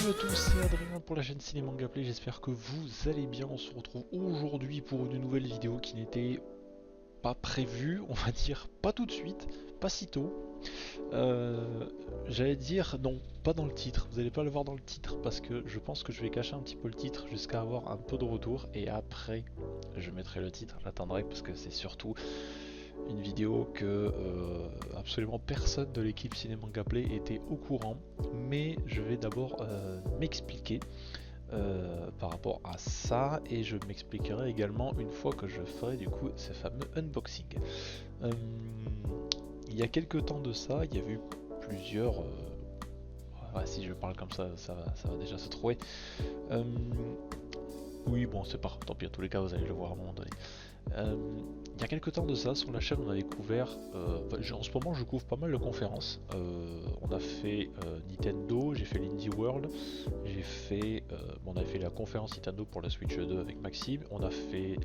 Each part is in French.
Salut à tous, c'est Adrien pour la chaîne Ciné Manga Play, j'espère que vous allez bien. On se retrouve aujourd'hui pour une nouvelle vidéo qui n'était pas prévue, on va dire pas tout de suite, pas si tôt. J'allais dire non, pas dans le titre, vous n'allez pas le voir dans le titre parce que je pense que je vais cacher un petit peu le titre jusqu'à avoir un peu de retour et après je mettrai le titre, j'attendrai parce que c'est surtout une vidéo que absolument personne de l'équipe Ciné Manga Play était au courant, mais je vais d'abord m'expliquer par rapport à ça et je m'expliquerai également une fois que je ferai du coup ces fameux unboxing. Euh, il y a quelques temps de ça, il y a eu plusieurs... ouais, si je parle comme ça va déjà se trouver. Oui, bon, c'est pas tant pis, en tous les cas, vous allez le voir à un moment donné. Il y a quelques temps de ça, sur la chaîne, on avait couvert. En ce moment, je couvre pas mal de conférences. On a fait Nintendo, j'ai fait l'Indie World, j'ai fait. On a fait la conférence Nintendo pour la Switch 2 avec Maxime. On a fait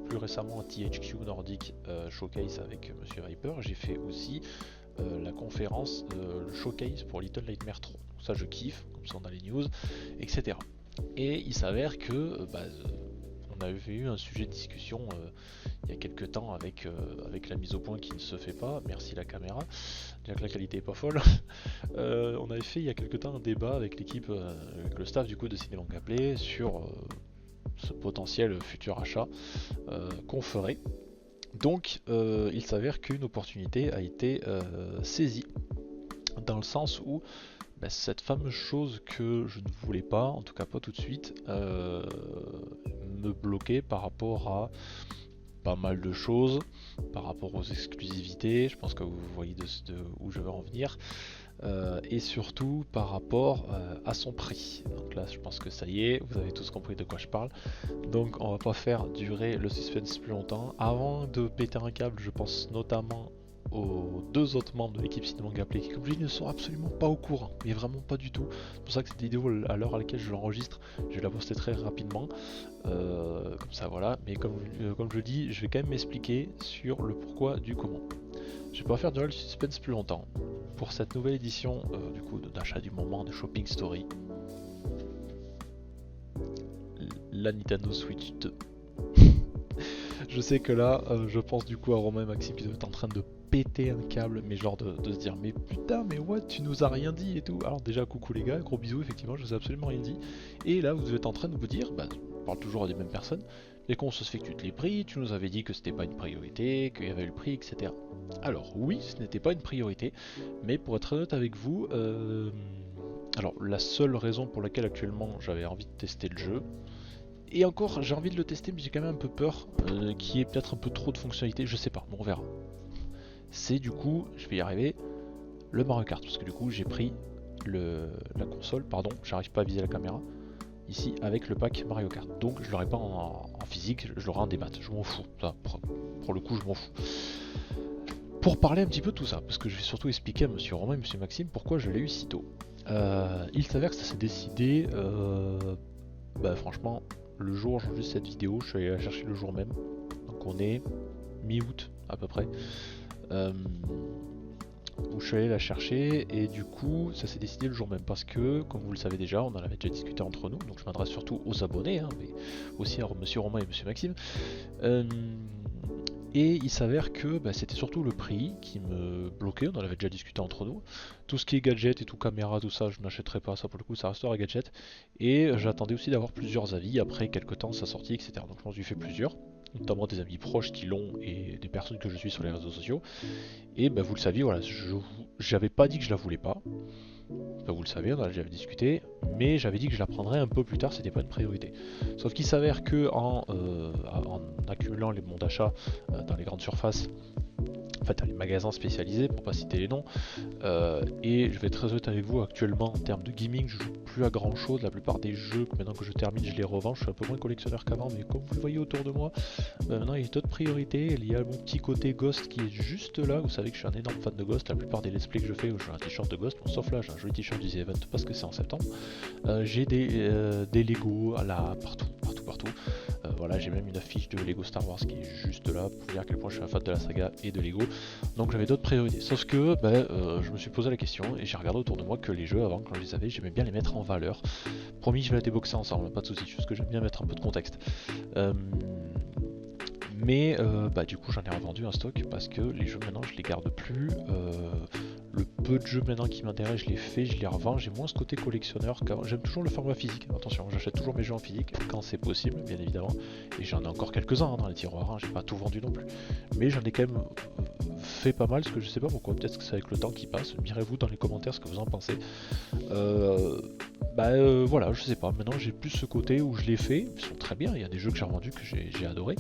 plus récemment un THQ Nordic Showcase avec Monsieur Viper. J'ai fait aussi la conférence Showcase pour Little Nightmares 3. Donc ça, je kiffe, comme ça on a les news, etc. Et il s'avère que on avait eu un sujet de discussion il y a quelques temps avec la mise au point qui ne se fait pas, merci la caméra, bien que la qualité est pas folle. On avait fait il y a quelques temps un débat avec l'équipe, avec le staff du coup de Ciné Manga Play sur ce potentiel futur achat qu'on ferait. Donc il s'avère qu'une opportunité a été saisie, dans le sens où cette fameuse chose que je ne voulais pas, en tout cas pas tout de suite, me bloquait par rapport à pas mal de choses, par rapport aux exclusivités, je pense que vous voyez de où je veux en venir, et surtout par rapport à son prix. Donc là je pense que ça y est, vous avez tous compris de quoi je parle, donc on va pas faire durer le suspense plus longtemps. Avant de péter un câble, je pense notamment aux deux autres membres de l'équipe Ciné Manga Play qui, comme je dis, ne sont absolument pas au courant, mais vraiment pas du tout. C'est pour ça que cette vidéo, à l'heure à laquelle je l'enregistre, je vais la poster très rapidement, comme ça voilà. Mais comme je dis, je vais quand même m'expliquer sur le pourquoi du comment. Je vais pas faire durer le suspense plus longtemps. Pour cette nouvelle édition du coup d'achat du moment de Shopping Story, la Nintendo Switch 2. Je sais que là, je pense du coup à Romain et Maxime qui doivent être en train de péter un câble, mais genre de se dire mais putain, mais what, tu nous as rien dit et tout. Alors déjà coucou les gars, gros bisous, effectivement je vous ai absolument rien dit. Et là vous devez être en train de vous dire, on parle toujours à des mêmes personnes, et qu'on se fait que tu te l'es pris, tu nous avais dit que c'était pas une priorité, qu'il y avait le prix, etc. Alors oui, ce n'était pas une priorité, mais pour être honnête avec vous, alors la seule raison pour laquelle actuellement j'avais envie de tester le jeu, et encore, j'ai envie de le tester, mais j'ai quand même un peu peur qu'il y ait peut-être un peu trop de fonctionnalités, je sais pas, bon, on verra. C'est du coup, je vais y arriver, le Mario Kart, parce que du coup j'ai pris la console, pardon, j'arrive pas à viser la caméra, ici avec le pack Mario Kart. Donc je l'aurai pas en physique, je l'aurai en débat, je m'en fous, ça, pour le coup je m'en fous. Pour parler un petit peu de tout ça, parce que je vais surtout expliquer à Monsieur Romain et Monsieur Maxime pourquoi je l'ai eu si tôt. Il s'avère que ça s'est décidé, franchement, le jour où j'enregistre cette vidéo, je suis allé la chercher le jour même. Donc on est mi-août à peu près. Où je suis allé la chercher et du coup ça s'est décidé le jour même parce que, comme vous le savez déjà, on en avait déjà discuté entre nous, donc je m'adresse surtout aux abonnés, hein, mais aussi à Monsieur Romain et Monsieur Maxime. Et il s'avère que c'était surtout le prix qui me bloquait, on en avait déjà discuté entre nous. Tout ce qui est gadget et tout caméra, tout ça, je n'achèterai pas, ça pour le coup ça restera gadget. Et j'attendais aussi d'avoir plusieurs avis après quelques temps de sa sortie, etc. Donc je m'en suis fait plusieurs, notamment des amis proches qui l'ont et des personnes que je suis sur les réseaux sociaux. Et vous le saviez, voilà, j'avais pas dit que je la voulais pas. Vous le savez, on en a déjà discuté, mais j'avais dit que je la prendrais un peu plus tard, c'était pas une priorité. Sauf qu'il s'avère que en accumulant les bons d'achat dans les grandes surfaces, en fait dans les magasins spécialisés, pour pas citer les noms, et je vais être très honnête avec vous, actuellement en termes de gaming, je joue plus à grand chose. La plupart des jeux, maintenant que je termine, je les revends. Je suis un peu moins collectionneur qu'avant, mais comme vous le voyez autour de moi, maintenant il y a d'autres priorités. Il y a mon petit côté Ghost qui est juste là. Vous savez que je suis un énorme fan de Ghost. La plupart des let's play que je fais, je joue un t-shirt de Ghost, bon, sauf là, j'ai un joli t-shirt du The Event parce que c'est en septembre. J'ai des Lego là, partout. Voilà, j'ai même une affiche de Lego Star Wars qui est juste là pour dire à quel point je suis un fan de la saga et de Lego. Donc j'avais d'autres priorités. Sauf que je me suis posé la question et j'ai regardé autour de moi que les jeux avant, quand je les avais, j'aimais bien les mettre en valeur. Promis, je vais la déboxer ensemble, pas de soucis, juste que j'aime bien mettre un peu de contexte. Mais du coup j'en ai revendu un stock parce que les jeux maintenant je les garde plus. Le peu de jeux maintenant qui m'intéressent je les fais, je les revends. J'ai moins ce côté collectionneur qu'avant. J'aime toujours le format physique, attention, j'achète toujours mes jeux en physique quand c'est possible bien évidemment. Et j'en ai encore quelques-uns dans les tiroirs, j'ai pas tout vendu non plus. Mais j'en ai quand même fait pas mal, parce que je sais pas pourquoi, peut-être que c'est avec le temps qui passe. Direz-vous dans les commentaires ce que vous en pensez. Voilà, je sais pas, maintenant j'ai plus ce côté où je les fais, ils sont très bien, il y a des jeux que j'ai revendus que j'ai adoré,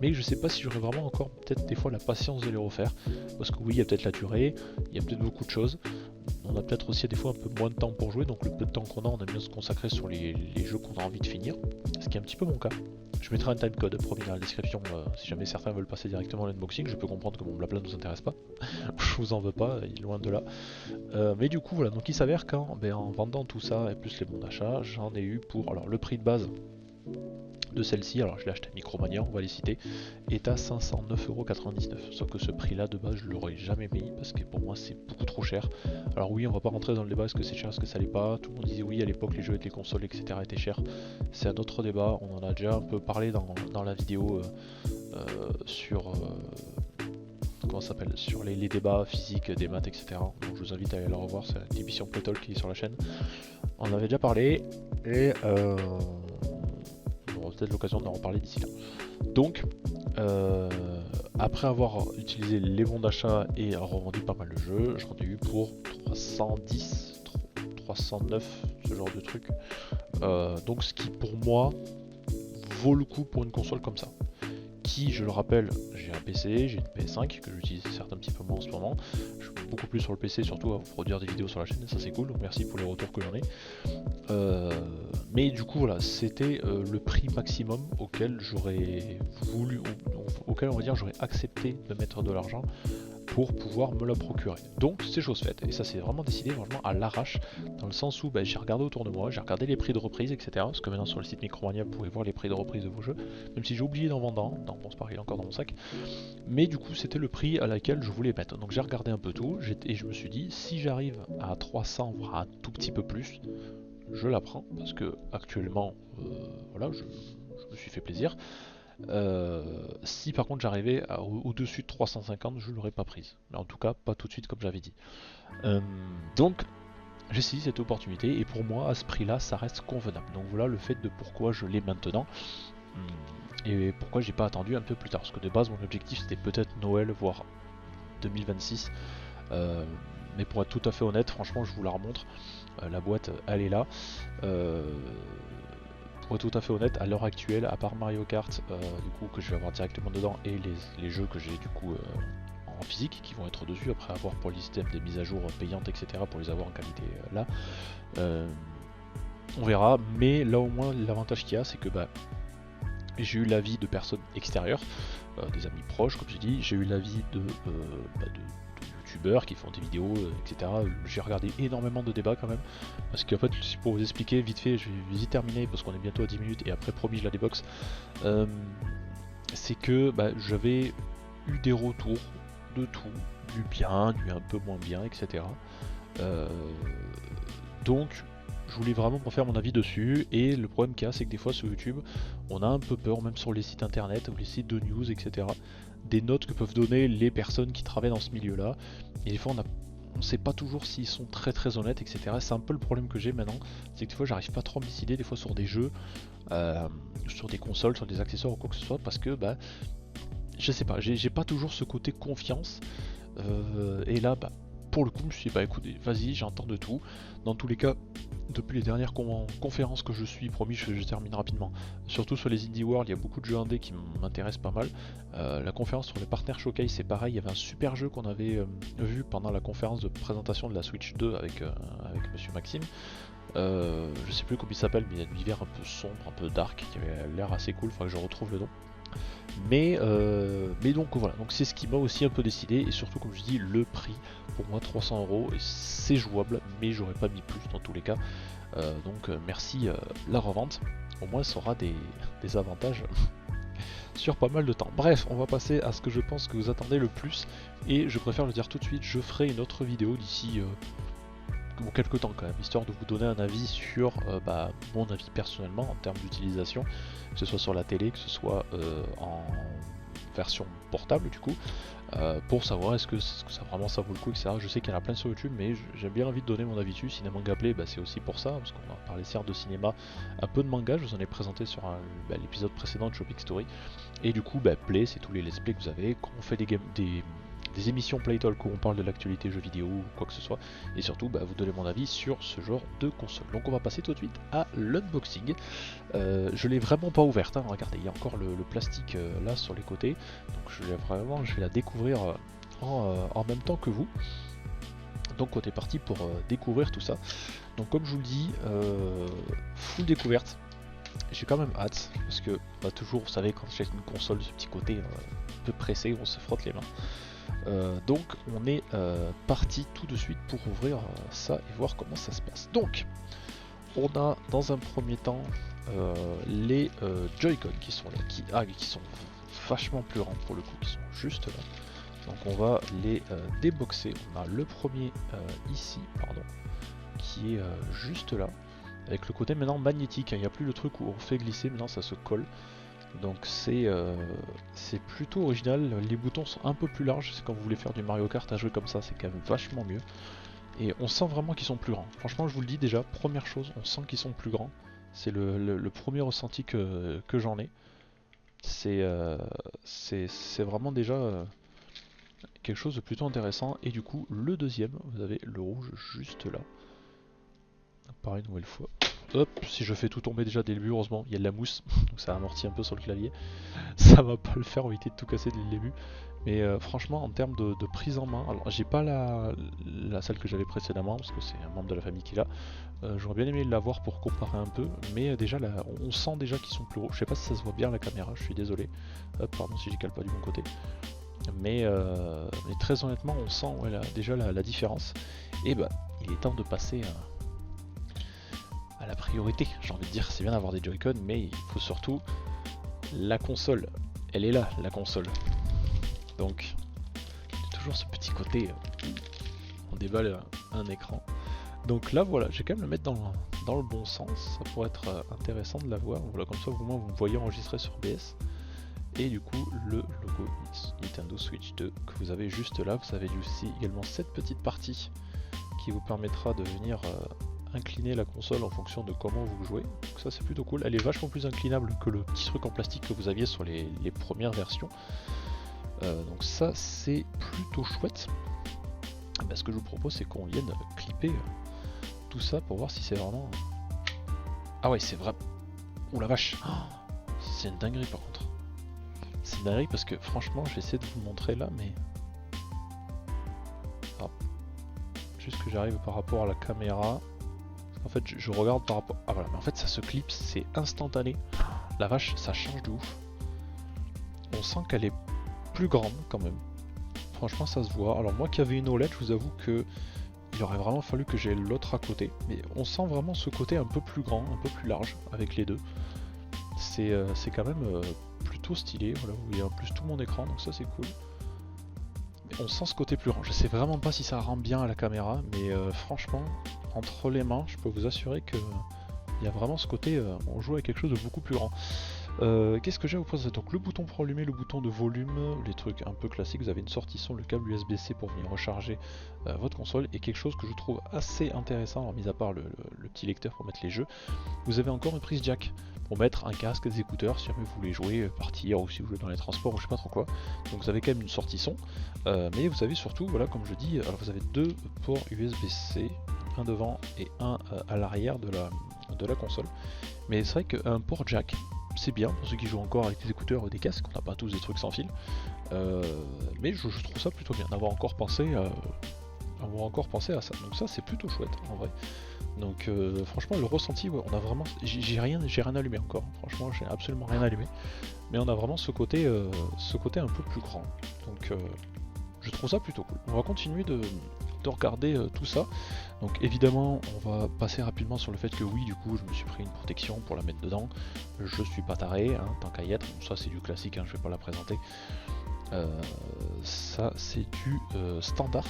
mais je sais pas si j'aurais vraiment encore peut-être des fois la patience de les refaire, parce que oui, il y a peut-être la durée, il y a peut-être beaucoup de choses, on a peut-être aussi des fois un peu moins de temps pour jouer, donc le peu de temps qu'on a, on aime bien se consacrer sur les jeux qu'on a envie de finir, ce qui est un petit peu mon cas. Je mettrai un timecode promis dans la description si jamais certains veulent passer directement à l'unboxing. Je peux comprendre que mon blabla ne vous intéresse pas. Je vous en veux pas, loin de là. Mais du coup, voilà, donc il s'avère qu'en en vendant tout ça et plus les bons d'achat, j'en ai eu pour. Alors, le prix de base de celle-ci, alors je l'ai acheté à Micromania, on va les citer, est à 509,99€. Sauf que ce prix-là de base, je l'aurais jamais mis parce que pour moi, c'est beaucoup trop cher. Alors, oui, on va pas rentrer dans le débat est-ce que c'est cher, est-ce que ça l'est pas. Tout le monde disait oui à l'époque, les jeux avec les consoles, etc. étaient chers. C'est un autre débat, on en a déjà un peu parlé dans la vidéo sur. Comment ça s'appelle, sur les débats physiques, des maths, etc. Donc je vous invite à aller la revoir, c'est l'émission Playtalk qui est sur la chaîne. On en avait déjà parlé et on aura peut-être l'occasion d'en reparler d'ici là. Donc, après avoir utilisé les bons d'achat et revendu pas mal de jeux, j'en ai eu pour 310, 309, ce genre de truc. Donc ce qui pour moi vaut le coup pour une console comme ça. Qui, je le rappelle, j'ai un PC, j'ai une PS5 que j'utilise certes un petit peu moins en ce moment. Je suis beaucoup plus sur le PC, surtout à produire des vidéos sur la chaîne, ça c'est cool, donc merci pour les retours que j'en ai. Mais du coup voilà, c'était le prix maximum auquel j'aurais voulu, auquel on va dire j'aurais accepté de mettre de l'argent pour pouvoir me la procurer. Donc c'est chose faite, et ça c'est vraiment décidé vraiment à l'arrache, dans le sens où j'ai regardé autour de moi, j'ai regardé les prix de reprise, etc. Parce que maintenant sur le site Micromania vous pouvez voir les prix de reprise de vos jeux, même si j'ai oublié d'en vendre un, bon c'est pareil, il est encore dans mon sac, mais du coup c'était le prix à laquelle je voulais mettre. Donc j'ai regardé un peu tout, et je me suis dit, si j'arrive à 300, voire un tout petit peu plus, je la prends, parce que actuellement, voilà, je me suis fait plaisir. Si par contre j'arrivais au-dessus de 350, je l'aurais pas prise. Mais en tout cas, pas tout de suite comme j'avais dit. Donc, j'ai saisi cette opportunité et pour moi, à ce prix-là, ça reste convenable. Donc voilà le fait de pourquoi je l'ai maintenant et pourquoi j'ai pas attendu un peu plus tard. Parce que de base, mon objectif c'était peut-être Noël, voire 2026. Mais pour être tout à fait honnête, franchement, je vous la remontre. La boîte, elle est là. Pour être tout à fait honnête, à l'heure actuelle, à part Mario Kart, du coup que je vais avoir directement dedans, et les jeux que j'ai du coup en physique qui vont être dessus, après avoir pour le système des mises à jour payantes, etc. pour les avoir en qualité là, on verra. Mais là au moins l'avantage qu'il y a, c'est que j'ai eu l'avis de personnes extérieures, des amis proches, comme j'ai dit, j'ai eu l'avis de youtubeurs qui font des vidéos, etc. J'ai regardé énormément de débats quand même, parce qu'en fait, pour vous expliquer vite fait, je vais y terminer parce qu'on est bientôt à 10 minutes et après promis je la déboxe, c'est que j'avais eu des retours de tout, du bien, du un peu moins bien, etc. Donc je voulais vraiment me faire mon avis dessus, et le problème qu'il y a, c'est que des fois sur YouTube, on a un peu peur, même sur les sites internet ou les sites de news, etc., des notes que peuvent donner les personnes qui travaillent dans ce milieu-là, et des fois on sait pas toujours s'ils sont très très honnêtes, etc. C'est un peu le problème que j'ai maintenant, c'est que des fois j'arrive pas trop à me décider, des fois sur des jeux, sur des consoles, sur des accessoires ou quoi que ce soit, parce que je sais pas, j'ai pas toujours ce côté confiance, et là pour le coup je me suis dit écoutez, vas-y, j'entends de tout. Dans tous les cas, depuis les dernières conférences que je suis, promis je termine rapidement, surtout sur les Indie World, il y a beaucoup de jeux indés qui m'intéressent pas mal. La conférence sur les Partner Showcase, c'est pareil, il y avait un super jeu qu'on avait vu pendant la conférence de présentation de la Switch 2 avec Monsieur Maxime. Je sais plus comment il s'appelle, mais il y a un univers un peu sombre, un peu dark, qui avait l'air assez cool, il faudrait que je retrouve le nom. Mais donc voilà, donc c'est ce qui m'a aussi un peu décidé, et surtout comme je dis, le prix pour moi 300€, c'est jouable, mais j'aurais pas mis plus dans tous les cas. Donc merci la revente. au moins ça aura des avantages sur pas mal de temps. Bref, on va passer à ce que je pense que vous attendez le plus, et je préfère le dire tout de suite, je ferai une autre vidéo d'ici quelques temps quand même, histoire de vous donner un avis sur mon avis personnellement en termes d'utilisation, que ce soit sur la télé, que ce soit en version portable du coup, pour savoir est-ce que ça vraiment ça vaut le coup, etc. Je sais qu'il y en a plein sur YouTube, mais j'ai bien envie de donner mon avis dessus. Cinéma Gameplay, c'est aussi pour ça, parce qu'on a parlé certes de cinéma, un peu de manga, je vous en ai présenté sur l'épisode précédent de Shopping Story, et du coup Play, c'est tous les let's play que vous avez, quand on fait des émissions Play Talk où on parle de l'actualité jeux vidéo ou quoi que ce soit, et surtout vous donner mon avis sur ce genre de console. Donc on va passer tout de suite à l'unboxing. Je l'ai vraiment pas ouverte, hein. Regardez, il y a encore le plastique là sur les côtés, donc je vais la découvrir en même temps que vous. Donc on est parti pour découvrir tout ça. Donc comme je vous le dis, full découverte. J'ai quand même hâte, parce que toujours, vous savez, quand j'ai une console, ce petit côté un peu pressé, on se frotte les mains. Donc on est parti tout de suite pour ouvrir ça et voir comment ça se passe. Donc on a dans un premier temps les Joy-Con qui sont là, qui sont vachement plus grands pour le coup, qui sont juste là. Donc on va les déboxer. On a le premier ici, qui est juste là, avec le côté maintenant magnétique, hein. Il n'y a plus le truc où on fait glisser, maintenant ça se colle. Donc c'est plutôt original. Les boutons sont un peu plus larges, c'est quand vous voulez faire du Mario Kart à jouer comme ça, c'est quand même vachement mieux. Et on sent vraiment qu'ils sont plus grands. Franchement, je vous le dis déjà, première chose, on sent qu'ils sont plus grands. C'est le premier ressenti que j'en ai. C'est vraiment déjà quelque chose de plutôt intéressant. Et du coup, le deuxième, vous avez le rouge juste là. Pareil, une nouvelle fois. Hop, si je fais tout tomber déjà dès le début, heureusement, il y a de la mousse, donc ça amortit un peu sur le clavier. Ça va pas le faire, on va éviter de tout casser dès le début. Mais franchement, en termes de prise en main, alors j'ai pas la celle que j'avais précédemment, parce que c'est un membre de la famille qui l'a. J'aurais bien aimé l'avoir pour comparer un peu, mais déjà là, on sent déjà qu'ils sont plus gros. Je sais pas si ça se voit bien à la caméra, je suis désolé. Hop, pardon si j'y cale pas du bon côté. Mais très honnêtement, on sent déjà la différence. Et il est temps de passer à la priorité, j'ai envie de dire. C'est bien d'avoir des Joy-Con, mais il faut surtout la console. Elle est là, la console. Donc, toujours ce petit côté, on déballe un écran. Donc là, voilà, je vais quand même le mettre dans le bon sens. Ça pourrait être intéressant de la voir. Voilà, comme ça, au moins, vous me voyez enregistrer sur OBS. Et du coup, le logo Nintendo Switch 2 que vous avez juste là. Vous avez aussi également cette petite partie qui vous permettra de venir incliner la console en fonction de comment vous jouez. Donc ça c'est plutôt cool, elle est vachement plus inclinable que le petit truc en plastique que vous aviez sur les premières versions. Donc ça c'est plutôt chouette. Ce que je vous propose c'est qu'on vienne clipper tout ça pour voir si c'est vraiment... Ah ouais c'est vrai. Ouh la vache, c'est une dinguerie par contre. C'est une dinguerie parce que franchement je vais essayer de vous le montrer là mais... Alors, juste que j'arrive par rapport à la caméra. En fait, je regarde par rapport... Ah voilà, mais en fait ça se clipse, c'est instantané. La vache, ça change de ouf. On sent qu'elle est plus grande quand même. Franchement, ça se voit. Alors moi qui avais une OLED, je vous avoue que il aurait vraiment fallu que j'ai l'autre à côté. Mais on sent vraiment ce côté un peu plus grand, un peu plus large avec les deux. C'est quand même plutôt stylé. Voilà, vous voyez en plus tout mon écran, donc ça c'est cool. On sent ce côté plus grand. Je sais vraiment pas si ça rend bien à la caméra, mais franchement, entre les mains, je peux vous assurer que il y a vraiment ce côté, on joue avec quelque chose de beaucoup plus grand. Qu'est-ce que j'ai à vous présenter? Donc le bouton pour allumer, le bouton de volume, les trucs un peu classiques. Vous avez une sortie son, le câble USB-C pour venir recharger votre console, et quelque chose que je trouve assez intéressant, alors mis à part le petit lecteur pour mettre les jeux, vous avez encore une prise jack pour mettre un casque, des écouteurs si jamais vous voulez jouer, partir, ou si vous jouez dans les transports ou je sais pas trop quoi. Donc vous avez quand même une sortie son, mais vous avez surtout, voilà, comme je dis, alors vous avez deux ports USB-C, un devant et un à l'arrière de la console. Mais c'est vrai qu'un port jack, c'est bien pour ceux qui jouent encore avec des écouteurs ou des casques, on n'a pas tous des trucs sans fil, mais je trouve ça plutôt bien d'avoir encore pensé à ça. Donc ça c'est plutôt chouette en vrai. Donc franchement le ressenti, ouais, on a vraiment, j'ai rien allumé encore, franchement j'ai absolument rien allumé, mais on a vraiment ce côté un peu plus grand. Donc je trouve ça plutôt cool. On va continuer de regarder tout ça. Donc évidemment on va passer rapidement sur le fait que oui, du coup je me suis pris une protection pour la mettre dedans. Je suis pas taré, hein, tant qu'à y être. Bon, ça c'est du classique, hein, je vais pas la présenter. Ça c'est du standard.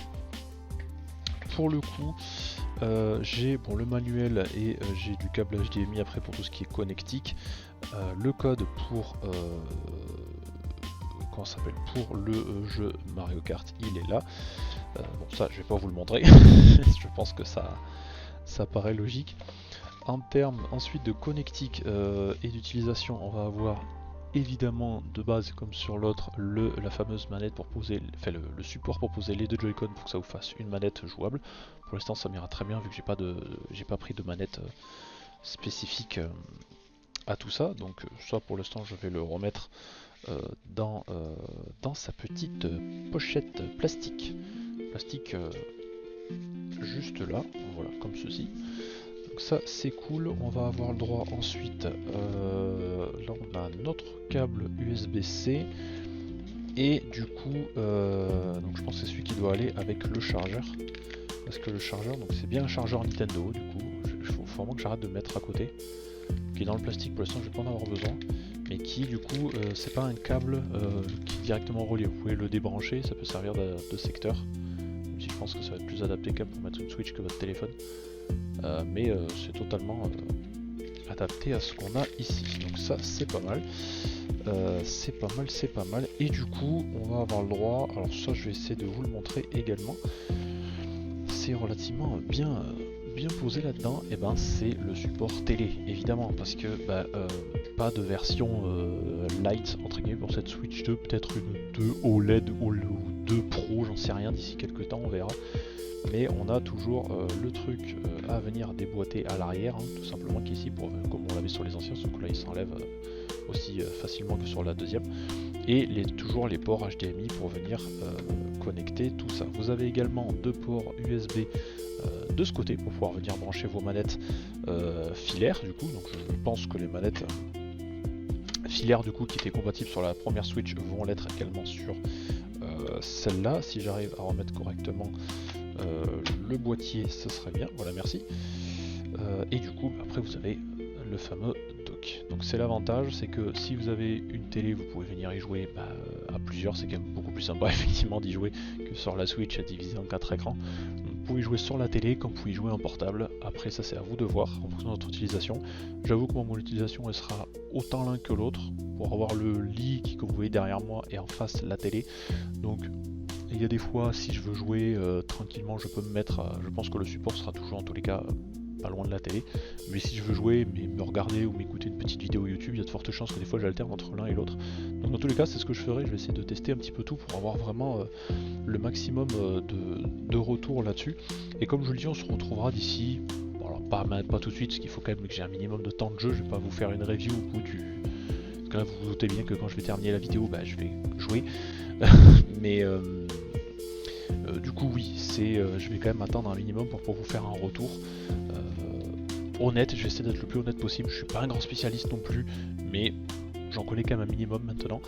Pour le coup, j'ai le manuel et j'ai du câble HDMI après pour tout ce qui est connectique. Le code pour comment ça s'appelle, pour le jeu Mario Kart, il est là. Bon, ça je vais pas vous le montrer. Je pense que ça paraît logique. En termes ensuite de connectique et d'utilisation, on va avoir évidemment de base comme sur l'autre la fameuse manette pour poser, enfin le support pour poser les deux Joy-Con pour que ça vous fasse une manette jouable. Pour l'instant ça m'ira très bien vu que j'ai pas pris de manette spécifique à tout ça, donc ça pour l'instant je vais le remettre dans sa petite pochette plastique juste là, voilà, comme ceci. Donc ça c'est cool. On va avoir le droit ensuite, là on a notre câble USB-C et du coup donc je pense que c'est celui qui doit aller avec le chargeur, parce que le chargeur, donc c'est bien un chargeur Nintendo, du coup il faut vraiment que j'arrête de mettre à côté, qui est dans le plastique. Pour l'instant je vais pas en avoir besoin, mais qui du coup c'est pas un câble qui est directement relié, vous pouvez le débrancher, ça peut servir de secteur, même si je pense que ça va être plus adapté quand même pour mettre une Switch que votre téléphone. Mais c'est totalement adapté à ce qu'on a ici, donc ça c'est pas mal. C'est pas mal, et du coup on va avoir le droit, alors ça je vais essayer de vous le montrer également, c'est relativement bien posé là-dedans, et ben c'est le support télé évidemment, parce que pas de version light entre guillemets pour cette Switch 2, peut-être une 2 OLED ou 2 Pro, j'en sais rien, d'ici quelques temps on verra. Mais on a toujours le truc à venir déboîter à l'arrière, hein, tout simplement, qui est ici, comme on l'avait sur les anciens, sauf que là il s'enlève aussi facilement que sur la deuxième. Et toujours les ports HDMI pour venir connecter tout ça. Vous avez également deux ports USB de ce côté pour pouvoir venir brancher vos manettes filaires du coup. Donc je pense que les manettes filaires du coup qui étaient compatibles sur la première Switch vont l'être également sur celle-là. Si j'arrive à remettre correctement le boîtier, ce serait bien, voilà, merci. Et du coup après vous avez le fameux dock. Donc c'est l'avantage, c'est que si vous avez une télé, vous pouvez venir y jouer à plusieurs, c'est quand même beaucoup plus sympa effectivement d'y jouer que sur la Switch à diviser en 4 écrans. Donc, vous pouvez jouer sur la télé comme vous pouvez jouer en portable, après ça c'est à vous de voir en fonction de votre utilisation. J'avoue que mon utilisation elle sera autant l'un que l'autre, pour avoir le lit qui, comme vous voyez derrière moi, est en face la télé. Donc il y a des fois, si je veux jouer tranquillement, je peux me mettre, je pense que le support sera toujours en tous les cas pas loin de la télé, mais si je veux jouer, mais me regarder ou m'écouter une petite vidéo YouTube, il y a de fortes chances que des fois j'alterne entre l'un et l'autre. Donc dans tous les cas, c'est ce que je ferai, je vais essayer de tester un petit peu tout pour avoir vraiment le maximum de retours là-dessus. Et comme je le dis, on se retrouvera d'ici, bon, alors pas tout de suite, parce qu'il faut quand même que j'ai un minimum de temps de jeu, je vais pas vous faire une review au bout du... Parce que là vous vous doutez bien que quand je vais terminer la vidéo, je vais jouer. Mais du coup oui, je vais quand même attendre un minimum pour vous faire un retour honnête. Je vais essayer d'être le plus honnête possible, je suis pas un grand spécialiste non plus, mais j'en connais quand même un minimum maintenant,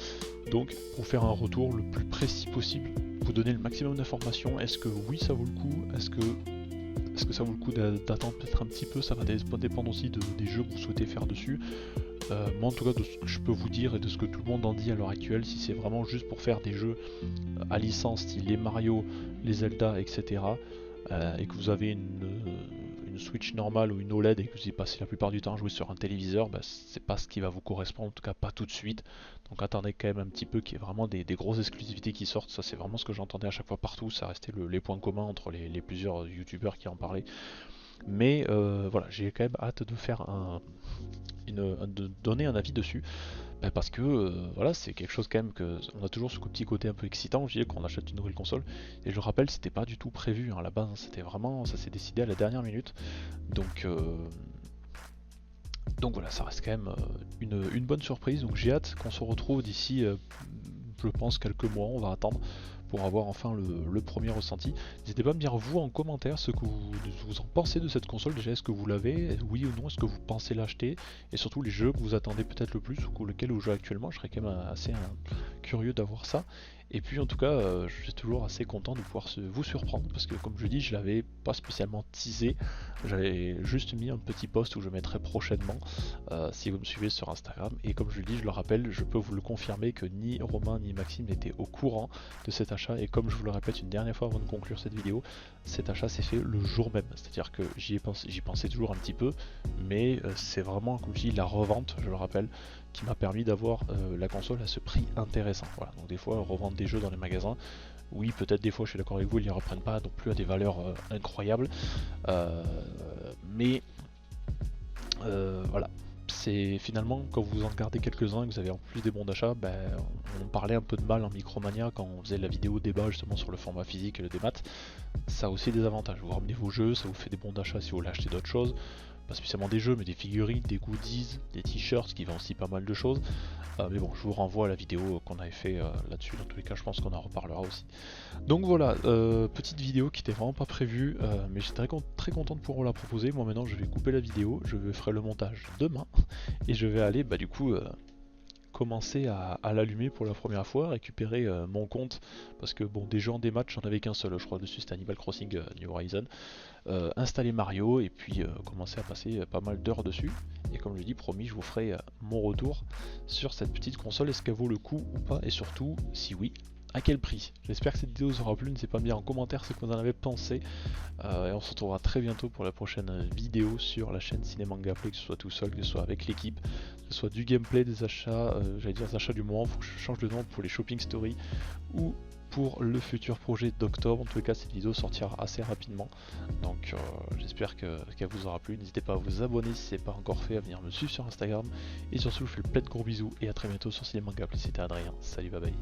donc pour faire un retour le plus précis possible, vous donner le maximum d'informations. Est-ce que oui ça vaut le coup, est-ce que ça vaut le coup d'attendre peut-être un petit peu, ça va dépendre aussi des jeux que vous souhaitez faire dessus. Moi en tout cas de ce que je peux vous dire et de ce que tout le monde en dit à l'heure actuelle, si c'est vraiment juste pour faire des jeux à licence style les Mario, les Zelda, etc. Et que vous avez une Switch normale ou une OLED et que vous y passez la plupart du temps à jouer sur un téléviseur, c'est pas ce qui va vous correspondre, en tout cas pas tout de suite. Donc attendez quand même un petit peu qu'il y ait vraiment des grosses exclusivités qui sortent. Ça c'est vraiment ce que j'entendais à chaque fois partout, ça restait les points communs entre les plusieurs youtubeurs qui en parlaient. Mais voilà, j'ai quand même hâte de faire de donner un avis dessus, parce que voilà, c'est quelque chose quand même que on a toujours ce petit côté un peu excitant, je dirais, quand on achète une nouvelle console. Et je le rappelle, c'était pas du tout prévu à la base, hein, c'était vraiment, ça s'est décidé à la dernière minute. Donc voilà, ça reste quand même une bonne surprise. Donc j'ai hâte qu'on se retrouve d'ici, je pense, quelques mois. On va attendre pour avoir enfin le premier ressenti. N'hésitez pas à me dire vous en commentaire ce que vous en pensez de cette console. Déjà, est-ce que vous l'avez, oui ou non, est-ce que vous pensez l'acheter, et surtout les jeux que vous attendez peut-être le plus ou lesquels vous jouez actuellement. Je serais quand même assez curieux d'avoir ça. Et puis en tout cas, je suis toujours assez content de pouvoir vous surprendre parce que comme je dis, je l'avais pas spécialement teasé, j'avais juste mis un petit post où je mettrai prochainement si vous me suivez sur Instagram. Et comme je le dis, je le rappelle, je peux vous le confirmer que ni Romain ni Maxime n'étaient au courant de cet achat. Et comme je vous le répète une dernière fois avant de conclure cette vidéo, cet achat s'est fait le jour même. C'est-à-dire que j'y pensais toujours un petit peu, mais c'est vraiment, comme je dis, la revente, je le rappelle, qui m'a permis d'avoir la console à ce prix intéressant. Voilà, donc des fois revendre des jeux dans les magasins, oui peut-être des fois je suis d'accord avec vous, ils ne les reprennent pas non plus à des valeurs incroyables, mais voilà, c'est finalement quand vous en gardez quelques-uns et que vous avez en plus des bons d'achat, ben, on parlait un peu de mal en Micromania quand on faisait la vidéo débat justement sur le format physique et le démat, ça a aussi des avantages, vous ramenez vos jeux, ça vous fait des bons d'achat si vous voulez acheter d'autres choses, pas spécialement des jeux mais des figurines, des goodies, des t-shirts qui vendent aussi pas mal de choses. Mais bon, je vous renvoie à la vidéo qu'on avait fait là-dessus, dans tous les cas je pense qu'on en reparlera aussi. Donc voilà, petite vidéo qui était vraiment pas prévue, mais j'étais très content de pouvoir la proposer. Moi maintenant je vais couper la vidéo, je ferai le montage demain, et je vais aller du coup commencer à l'allumer pour la première fois, récupérer mon compte, parce que bon, des jeux en des matchs j'en avais qu'un seul, je crois, dessus c'était Animal Crossing New Horizon, installer Mario, et puis commencer à passer pas mal d'heures dessus. Et comme je dis, promis, je vous ferai mon retour sur cette petite console, est-ce qu'elle vaut le coup ou pas, et surtout, si oui, à quel prix. J'espère que cette vidéo vous aura plu, n'hésitez pas à me dire en commentaire ce que vous en avez pensé, et on se retrouvera très bientôt pour la prochaine vidéo sur la chaîne Cinemanga Play, que ce soit tout seul, que ce soit avec l'équipe, que ce soit du gameplay, des achats, j'allais dire des achats du moment, il faut que je change de nom pour les shopping stories, ou pour le futur projet d'octobre. En tout cas, cette vidéo sortira assez rapidement, donc j'espère qu'elle vous aura plu. N'hésitez pas à vous abonner si ce n'est pas encore fait, à venir me suivre sur Instagram, et sur ce je vous fais plein de gros bisous et à très bientôt sur Cinemanga Play. C'était Adrien, salut, bye bye.